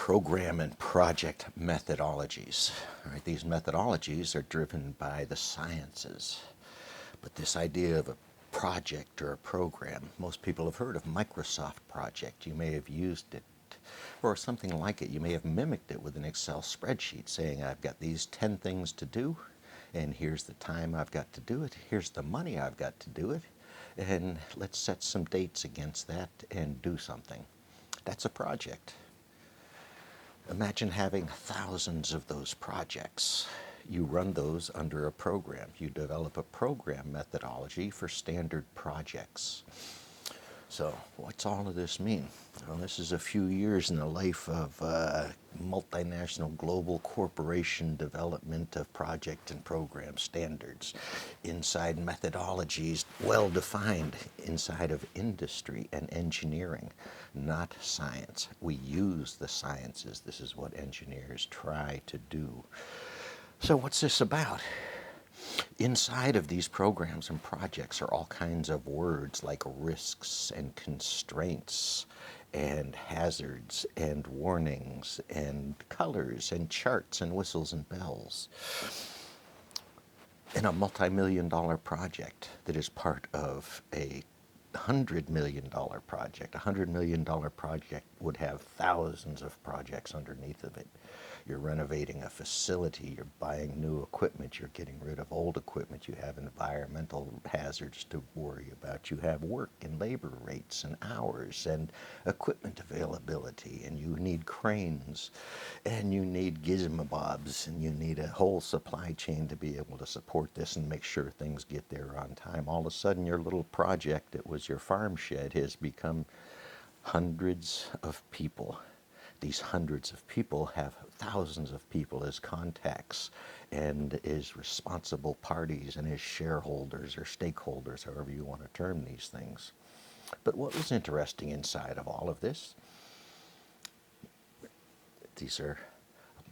program and project methodologies. All right, these methodologies are driven by the sciences. But this idea of a project or a program, most people have heard of Microsoft Project. You may have used it or something like it. You may have mimicked it with an Excel spreadsheet saying, I've got these 10 things to do, and here's the time I've got to do it, here's the money I've got to do it, and let's set some dates against that and do something. That's a project. Imagine having thousands of those projects. You run those under a program. You develop a program methodology for standard projects. So what's all of this mean? Well, this is a few years in the life of multinational global corporation development of project and program standards inside methodologies well defined inside of industry and engineering, not science. We use the sciences. This is what engineers try to do. So what's this about? Inside of these programs and projects are all kinds of words like risks and constraints and hazards and warnings and colors and charts and whistles and bells. In a multi-million-dollar project that is part of a $100 million project, a $100 million project would have thousands of projects underneath of it. You're renovating a facility, you're buying new equipment, you're getting rid of old equipment, you have environmental hazards to worry about, you have work and labor rates and hours and equipment availability, and you need cranes, and you need gizmobobs, and you need a whole supply chain to be able to support this and make sure things get there on time. All of a sudden your little project that was your farm shed has become hundreds of people. These hundreds of people have thousands of people as contacts and as responsible parties and as shareholders or stakeholders, however you want to term these things. But what was interesting inside of all of this? These are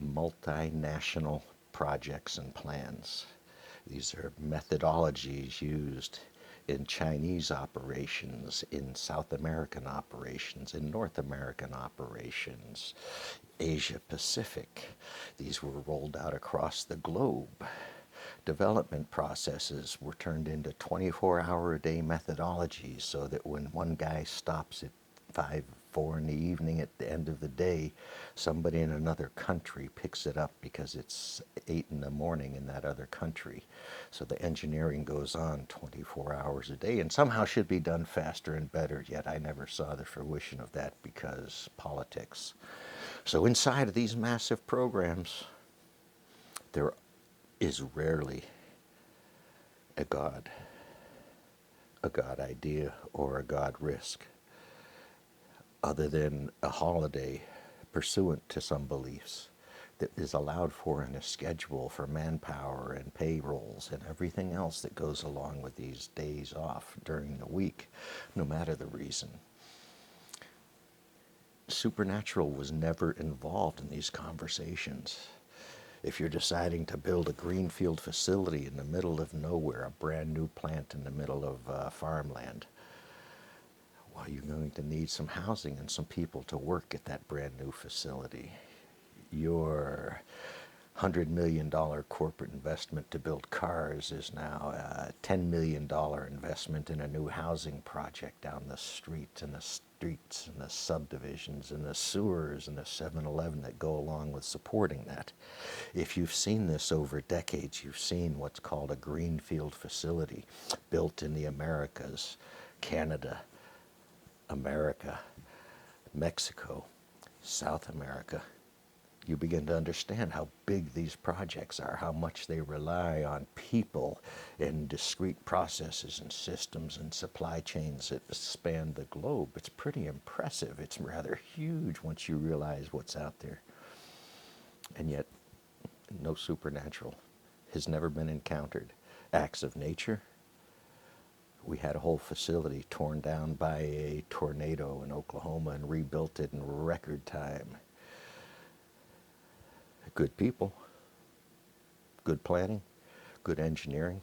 multinational projects and plans. These are methodologies used in Chinese operations, in South American operations, in North American operations, Asia Pacific. These were rolled out across the globe. Development processes were turned into 24-hour-a-day methodologies so that when one guy stops at 4 in the evening at the end of the day, somebody in another country picks it up because it's 8 in the morning in that other country. So the engineering goes on 24 hours a day and somehow should be done faster and better, yet I never saw the fruition of that because politics. So inside of these massive programs, there is rarely a God idea or a God risk, other than a holiday pursuant to some beliefs that is allowed for in a schedule for manpower and payrolls and everything else that goes along with these days off during the week, no matter the reason. Supernatural was never involved in these conversations. If you're deciding to build a greenfield facility in the middle of nowhere, a brand new plant in the middle of farmland, well, you're going to need some housing and some people to work at that brand new facility. Your $100 million corporate investment to build cars is now a $10 million investment in a new housing project down the street, and the streets and the subdivisions and the sewers and the 7-Eleven that go along with supporting that. If you've seen this over decades, you've seen what's called a greenfield facility built in the Americas, Canada, America, Mexico, South America. You begin to understand how big these projects are, how much they rely on people and discrete processes and systems and supply chains that span the globe. It's pretty impressive. It's rather huge once you realize what's out there. And yet, no supernatural has never been encountered. Acts of nature. We had a whole facility torn down by a tornado in Oklahoma and rebuilt it in record time. Good people, good planning, good engineering,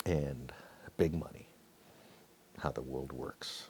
and big money. How the world works.